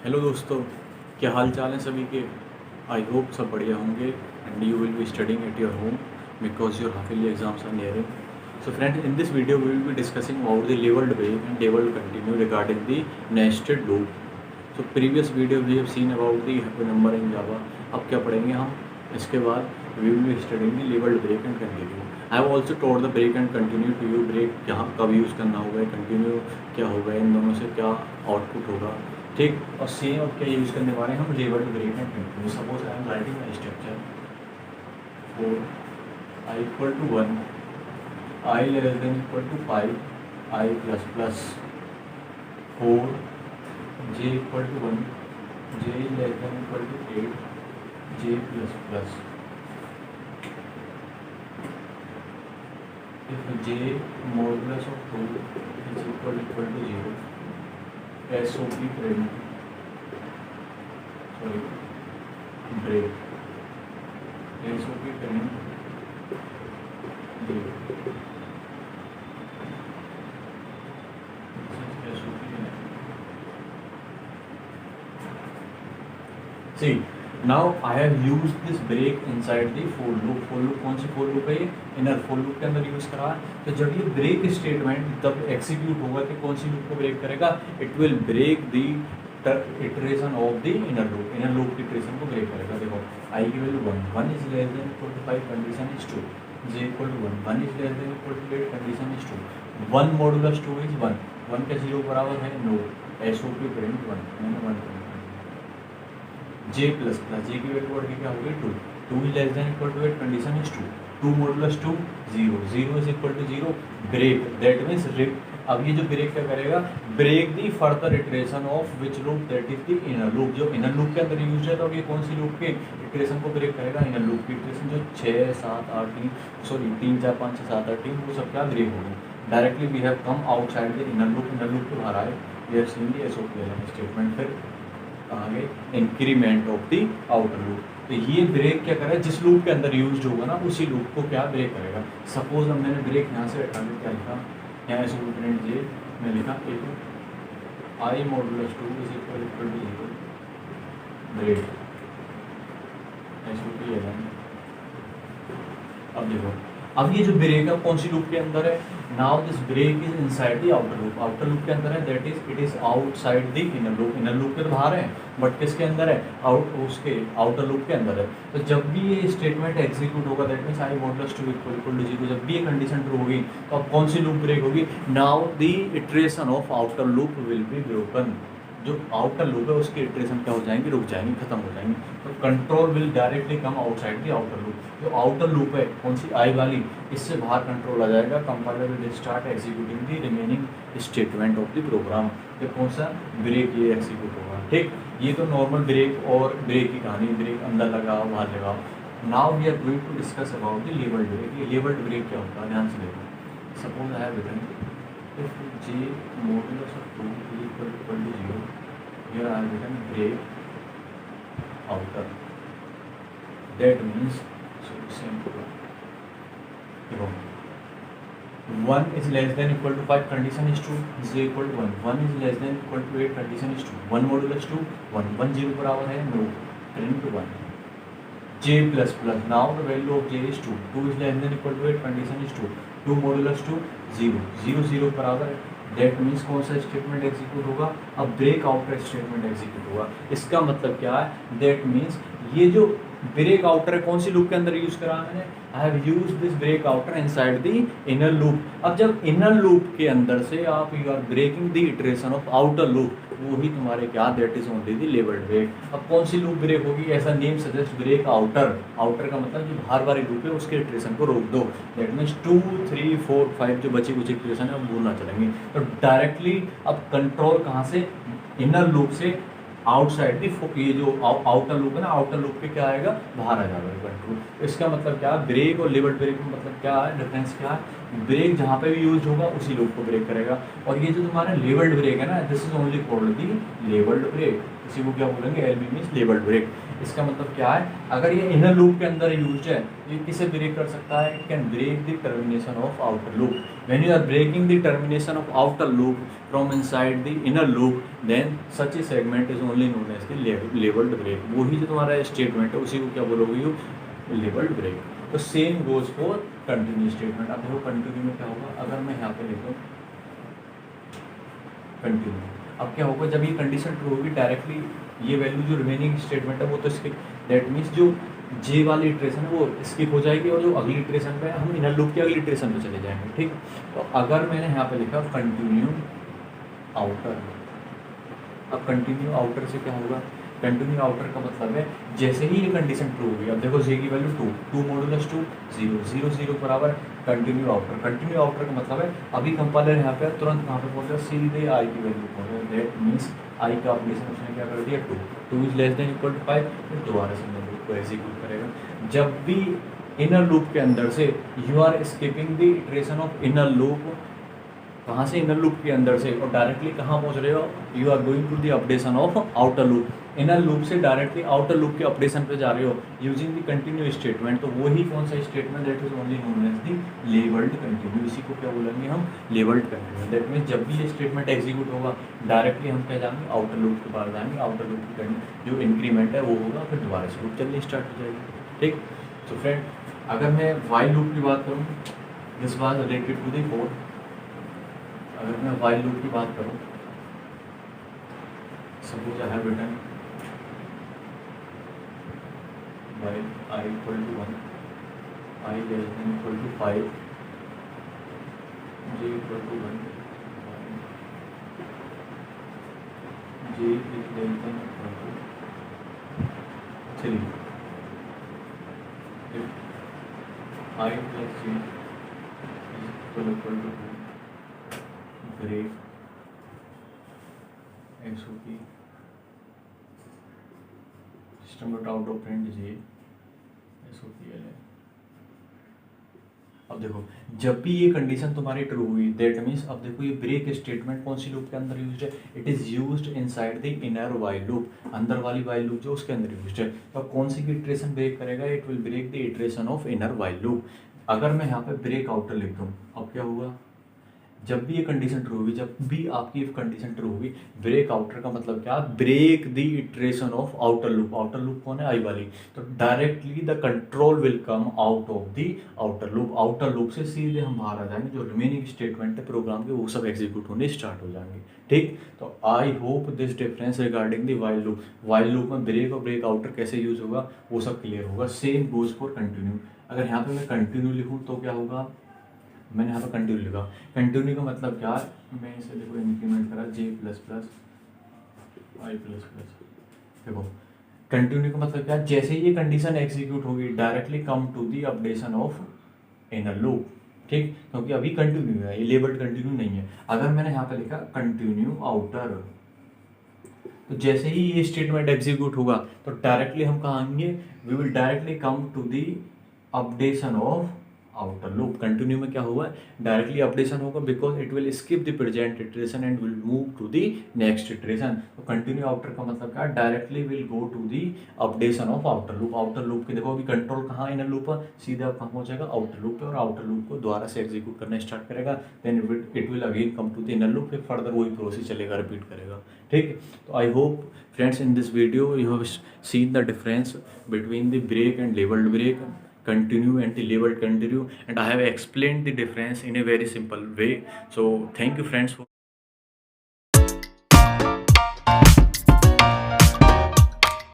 Hello दोस्तों, क्या हाल चाल है सभी के। आई होप सब बढ़िया होंगे and you will be studying at your home because your half yearly exams are nearing. So friends, in this video we will be discussing about the leveled break and leveled continue regarding the nested loop. So previous video we have seen about the happy number in Java. अब क्या पढ़ेंगे हम इसके बाद we will be studying the leveled break and continue. I have also taught the break and continue to you. break यहाँ कब use करना होगा, continue क्या होगा, इन दोनों से क्या आउटपुट होगा, ठीक. और सेम अब क्या यूज़ करने वाले हैं हम labelled break and continue. Suppose I am writing my structure for i equal to 1, i less than equal to 5, i plus plus 4, j equal to 1, j less than equal to 8, j plus plus if j modulus of 2 is equal to 0, SOP print break SOP print 0. This is SOP. See, now I have used this break inside the for loop. for loop कौन सी for loop है ये? Inner for loop के अंदर use करा है. तो जब ये ब्रेक स्टेटमेंट तब एग्जीक्यूट होगा कि कौन सी लूप को ब्रेक करेगा? It will break the iteration of the inner loop. Inner loop की इटरेशन को ब्रेक करेगा. देखो आई की value 1, 1 is less than equal to 5, condition is true. J equal to 1, 1 is less than equal to 8, condition is true. 1 modulus 2 is 1, 1 के 0 बराबर है no. SOP print 1, मैंने 1 जे plus plus, जे की वैल्यू बढ़ के क्या होगी 2, 2 is less than equal to 8, condition is 2, 2 modulus 2 0, 0 is equal to 0. Break that means अब ये जो ब्रेक क्या करेगा? Break the further iteration of which loop? That is the inner loop. जो इनर लूप के अंदर यूज है तो ये कौन सी लूप के इटरेशन को ब्रेक करेगा? इनर लूप की इटरेशन जो 6 7 8 3 4 5 6 7 8 3 वो सब क्या ब्रेक होगी. Directly we have come outside the inner loop. Inner loop के बाहर आए, we have seen the SOP statement. फिर आगे increment of the outer loop. तो ये ब्रेक क्या करेगा? जिस लूप के अंदर यूज होगा ना उसी लूप को क्या ब्रेक करेगा. सपोज अब मैंने ब्रेक यहाँ से हटा के क्या लिखा, यहाँ SOP प्रिंट जे मैं लिखा एक I modulus 2 is equal to 0 break SOP 11. अब देखो, अब ये जो ब्रेक है कौन सी लूप के अंदर है? Now this break is inside the outer loop. Outer loop के अंदर है, that is it is outside the inner loop. Inner loop के तो बाहर है बट किसके अंदर है? उसके आउटर लूप के अंदर है. तो जब भी ये स्टेटमेंट एग्जीक्यूट होगा that means i modulus 2 equal to 0, जब भी ये कंडीशन ट्रू होगी तो अब कौन सी लूप ब्रेक होगी? Now the iteration of outer loop will be broken. जो आउटर लूप है उसकी इटरेशन क्या हो जाएंगी? रुक जाएंगी, खत्म हो जाएंगी. तो control will directly come outside the outer loop. जो आउटर लूप है कौन सी? आई वाली, इससे बाहर कंट्रोल आ जाएगा. Compiler will start executing the remaining statement of the program. तो कौन सा ब्रेक ये एग्जीक्यूट होगा, ठीक. ये तो नॉर्मल ब्रेक और ब्रेक की कहानी. ब्रेक अंदर लगाओ बाहर लगाओ. Now we are going to discuss about the labelled break. ये लेवल्ड ब्रेक क्या होता है? ध्यान से देखो. Suppose I have written if j modulus of 2 is equal to 0, here I have written break outer. That means so simple. देखो 1 is less than equal to 5, condition is true, j equal to 1, 1 is less than equal to 8, condition is true, 1 modulus 2 1, 1 0 बराबर है no, print 1. j plus plus, now the value of j is 2, 2 is less than equal to 8, condition is true, 2 modulus 2 0, 0 0 बराबर है. That means कौन सा statement execute होगा? अब break outer statement execute होगा. इसका मतलब क्या है? दैट मीन्स ये जो ब्रेक आउटर है कौन सी लूप के अंदर यूज करा मैंने? I have use this break outer inside the inner loop. अब जब इनर लूप के अंदर से आप you are breaking the iteration of outer loop, वो ही तुम्हारे क्या? That is only the labelled break. अब कौन सी लूप ब्रेक होगी? ऐसा name suggest break outer. Outer का मतलब जो बाहर वाली लूप है उसके इटरेशन को रोक दो. दैट मीन्स 2 3 4 5 जो बची कुछ इटरेशन है वो ना चलेंगे. तो डायरेक्टली अब कंट्रोल कहाँ से? इनर लूप से आउटसाइड दी. ये जो आउटर लूप है ना, आउटर लूप पे क्या आएगा? बाहर आ जाएगा कंट्रोल. इसका मतलब क्या? ब्रेक और लेवल्ड ब्रेक में मतलब क्या है? डिफरेंस क्या है? ब्रेक जहाँ पे भी यूज होगा उसी लूप को ब्रेक करेगा. और ये जो तुम्हारा लेवल्ड ब्रेक है ना, this is only called the labelled break. इसी को क्या बोलेंगे, L B means labelled break. इसका मतलब क्या है, अगर ये इनर लूप के अंदर यूज है, ये किसे ब्रेक कर सकता है, it can break the termination of outer loop. When you are breaking the termination of outer loop from inside the inner loop, then such a segment is only known as the labelled break. वही जो तुम्हारा statement है उसी को क्या बोलोगे, you labelled break. तो same goes for continue statement. अब देखो कंटिन्यू में क्या होगा, अगर मैं यहाँ पे लिखूँ कंटिन्यू, अब क्या होगा, जब ये कंडीशन ट्रू होगी डायरेक्टली ये वैल्यू जो रिमेनिंग स्टेटमेंट है वो तो स्किप, दैट मीन्स जो जे वाली इटरेशन है वो स्किप हो जाएगी और जो अगली इटरेशन पे हम इनर लूप की अगली इटरेशन पे चले जाएंगे। ठीक, तो अगर मैंने यहाँ पे लिखा कंटिन्यू आउटर, अब कंटिन्यू आउटर से क्या होगा, कंटिन्यू आउटर का मतलब है जैसे ही ये कंडीशन ट्रू होगी, अब देखो जे की वैल्यू 2 मॉडुलस 2 0 0 0 बराबर कंटिन्यू आउटर। कंटिन्यू आउटर का मतलब है अभी कंपाइलर यहाँ पे तुरंत कहाँ पे पहुँचा, सीधे आई की वैल्यू पहुँचा, दैट मीन्स आई का अपडेशन उसने क्या कर दिया 2 is less than equal to 5, फिर दोबारा से इनर लूप को एग्जीक्यूट करेगा। जब भी इनर लूप के अंदर से you are skipping the iteration of inner loop, कहाँ से, इनर लूप के अंदर से, और डायरेक्टली कहाँ पहुँच रहे हो, you are going to the updation of outer loop. Inner loop से डायरेक्टली आउटर लूप के अपडेशन पे जा रहे हो यूजिंग द कंटिन्यू स्टेटमेंट। तो वही कौन सा statement, that is only known as the labelled continue. इसी को क्या बोलेंगे हम, लेबल्ड कंटिन्यू। दैट मीन्स जब भी ये स्टेटमेंट एग्जीक्यूट होगा डायरेक्टली हम क्या जाएंगे, आउटर लूप के पास जाएंगे, आउटर लूप की जो इंक्रीमेंट है वो होगा, फिर दोबारा से लूप चलनी स्टार्ट हो जाएगी। ठीक, तो फ्रेंड अगर मैं वाइल लूप की बात करूँ, this was related to the code. अगर मैं वाइल लूप की बात करूँ, suppose I have written while I equal to 1, I less than equal to 5, j equal to 1, j is less than equal to 3, if I plus j is equal to 2, break SOP system dot out of print j SOPL है। अब देखो जब भी ये condition तुम्हारी true हुई, that means अब देखो ये ब्रेक स्टेटमेंट कौन सी लूप के अंदर यूज्ड है, it is used inside the inner while loop. अंदर वाली वाइल लूप जो उसके अंदर यूज्ड है, तो अब कौन सी की इटरेशन ब्रेक करेगा, it will break the iteration of inner while loop. अगर मैं यहाँ पे ब्रेक आउटर लिख दूँ, अब क्या होगा, जब भी ये कंडीशन ट्रू होगी, जब भी आपकी इफ कंडीशन ट्रू होगी, ब्रेक आउटर का मतलब क्या, break the iteration of outer loop. Outer loop कौन है, आई वाली, तो directly the control will come out of the outer loop. Outer loop से सीधे हम बाहर आ जाएंगे, जो रिमेनिंग स्टेटमेंट है प्रोग्राम के वो सब एग्जीक्यूट होने स्टार्ट हो जाएंगे। ठीक, तो I hope this difference regarding the while loop. While loop में ब्रेक और ब्रेक आउटर कैसे यूज होगा वो सब क्लियर होगा। Same goes for continue. अगर यहाँ पे मैं कंटिन्यू लिखूँ तो क्या होगा, मैंने यहाँ पर कंटिन्यू लिखा, कंटिन्यू का मतलब क्या है, मैं इसे देखो इंक्रीमेंट करा j plus plus i plus plus. देखो कंटिन्यू का मतलब क्या है, जैसे ही ये कंडीशन एग्जीक्यूट होगी directly come to the updation of inner loop. ठीक, क्योंकि अभी कंटिन्यू है, ये लेबल्ड कंटिन्यू नहीं है। अगर मैंने यहाँ पे लिखा कंटिन्यू आउटर, तो जैसे ही ये स्टेटमेंट एग्जीक्यूट होगा तो डायरेक्टली हम कहाँ आएंगे, we will directly come to the updation of outer loop. Continue में क्या हुआ, डायरेक्टली अपडेशन होगा because it will skip the present iteration and will move to the next iteration. तो कंटिन्यू आउटर का मतलब क्या, directly will go to the updation of outer loop. Outer loop के देखो अभी कंट्रोल कहाँ, इनर लूप पर, सीधा कहाँ पहुंचेगा, आउटर लूप पे, और आउटर लूप को दोबारा से एग्जीक्यूट करना स्टार्ट करेगा, then it will again come to the inner loop, फिर फर्दर वही प्रोसेस चलेगा, रिपीट करेगा। ठीक, तो I hope friends in this video you have seen the difference between the break and labelled break, continue and the labeled continue, and I have explained the difference in a very simple way. So thank you friends for